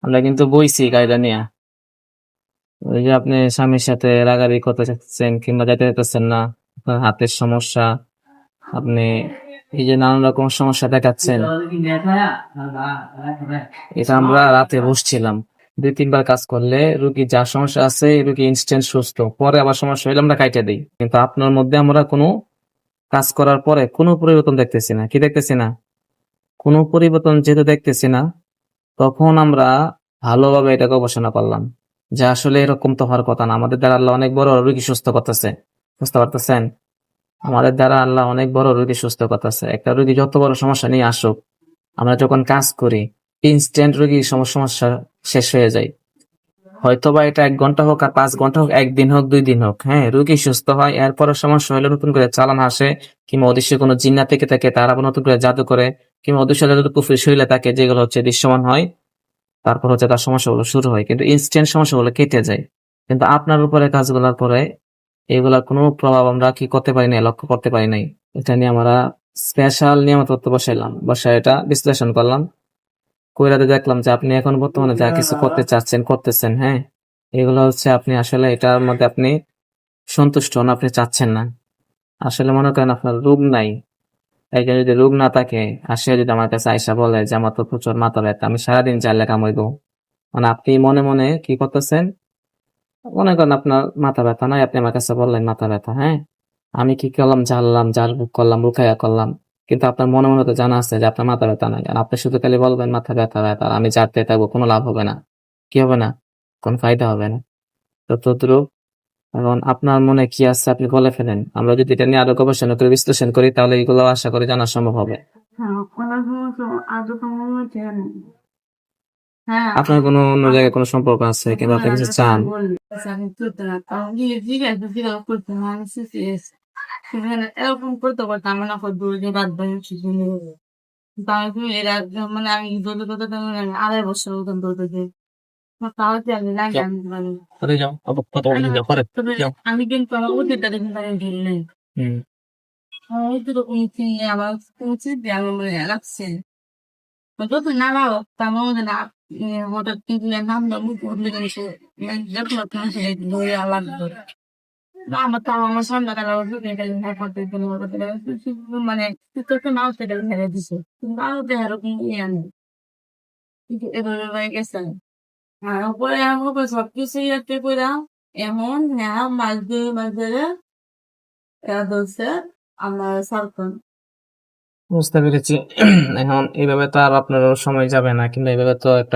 আমরা কিন্তু বইছি গাড়িটা নিয়ে। ওই যে আপনি স্বামীর সাথে রাগারাগি করতে চাচ্ছেন কিংবা যাইতে চাচ্ছেন না, আপনার হাতের সমস্যা, আপনি এই যে নানান রকম সমস্যা দেখাচ্ছেন, এটা আমরা রাতে বসছিলাম। 2-3 বার কাজ করলে রুগী যা সমস্যা আছে রুগী ইনস্ট্যান্ট সুস্থ, পরে আবার সমস্যা হইলে আমরা কাইটা দিই। কিন্তু আপনার মধ্যে আমরা কোনো কাজ করার পরে কোনো পরিবর্তন দেখতেছি না। কি দেখতেছি না? কোনো পরিবর্তন যেহেতু দেখতেছি না, তখন আমরা ভালোভাবে এটা গবেষণা করলাম যে আসলে এরকম তো হওয়ার কথা না। আমাদের দ্বারা আল্লাহ অনেক বড় রোগী সুস্থ করতেছে। বুঝতে পারতেছেন? আমাদের দ্বারা আল্লাহ অনেক বড় রোগী সুস্থ করতেছে। একটা রোগী যত বড় সমস্যা নিয়ে আসুক, আমরা যখন কাজ করি ইনস্ট্যান্ট রোগীর সমস্যা শেষ হয়ে যায়। হয়তোবা এটা 1 ঘন্টা হোক আর 5 ঘন্টা হোক, 1 দিন হোক 2 দিন হোক, হ্যাঁ, রোগী সুস্থ হয়। এরপরে সমস্যা হলে নতুন করে চালান আসে, কিংবা অদৃশ্য কোনো জিন্না থেকে থাকে তারা আবার নতুন করে জাদু করে, কিংবা অদৃশ্য জাদু কুফরি শরীরে থাকে যেগুলো হচ্ছে দৃশ্যমান হয়, তারপর হচ্ছে তার সমস্যাগুলো শুরু হয়। কিন্তু ইনস্ট্যান্ট সমস্যাগুলো কেটে যায়। কিন্তু আপনার উপরে কাজগুলোর পরে এগুলা কোনো প্রভাব আমরা কি করতে পারি নাই, লক্ষ্য করতে পারি নাই। এটা নিয়ে আমরা স্পেশাল নিয়মিত তথ্য বসাইলাম, বসায় এটা বিশ্লেষণ করলাম। কইরাতে দেখলাম যে আপনি এখন বর্তমানে যা কিছু করতে চাচ্ছেন করতেছেন, হ্যাঁ, এগুলো হচ্ছে আপনি আসলে এটার মধ্যে আপনি সন্তুষ্ট হন, আপনি চাচ্ছেন না। আসলে মনে করেন আপনার রোগ নাই, একজন যদি রোগ না থাকে আর সে যদি আমার কাছে আইসা বলে যে আমার তো প্রচুর মাথা ব্যথা, আমি সারাদিন চাইলে কামাইবো, মানে আপনি মনে মনে কি করতেছেন, মনে করেন আপনার মাথা ব্যথা নাই, আপনি আমার কাছে বললেন মাথা ব্যথা, হ্যাঁ, আমি কি করলাম, ঝাড়লাম, ঝাড় ফুঁক করলাম, রুখাইয়া করলাম, কিন্তু আপনার মনে মনে তো জানা আছে যে আপনার মাথা ব্যথা নাই, আর আপনি শুধু খালি বলবেন মাথা ব্যথা ব্যথা, আর আমি ঝাড়তে থাকবো, কোনো লাভ হবে না। কি হবে না? কোনো ফায়দা হবে না। তো তদ্রুপ এখন আপনার মনে কি আছে আপনি বলে ফেলেন। আমরা যদি এটা নিয়ে আরো গবেষণা করে বিশ্লেষণ করি তাহলে এগুলো আশা করি জানা সম্ভব হবে। আপনার কোনো অন্য জায়গায় কোনো সম্পর্ক আছে কিংবা আপনি কিছু চান? এরকম করতে পারতাম না, দূরে বাদ মানে আমি দৌড়ে করতে 2.5 বছর মতন দৌড়ে, তাও যে আমি লাগে আমি মানে আমি কিন্তু আমার অতীতটা কিন্তু আমি ভুল নেই। হুম। আমার অতীত চিনি, আমার উচিত আমি মনে রাখছি যত না হোক তার মধ্যে না হঠাৎ কিন্তু নাম মুখ উঠলে কিন্তু ধরে লাগতো আমার, তাও আমার সামনে কালা মানে তোকে নাও সেটা ছেড়ে দিছে, কিন্তু আরো এরকম ইয়ে নেই, কিন্তু এভাবে হয়ে গেছে। আর পরে আমাকে সবকিছু ইয়াতে করে এমন হ্যাঁ মাছ ধরে ধরছে আমার সালখন। বুঝতে পেরেছি। এখন এইভাবে তো আর আপনার সময় যাবে না, কিংবা এইভাবে তো একটা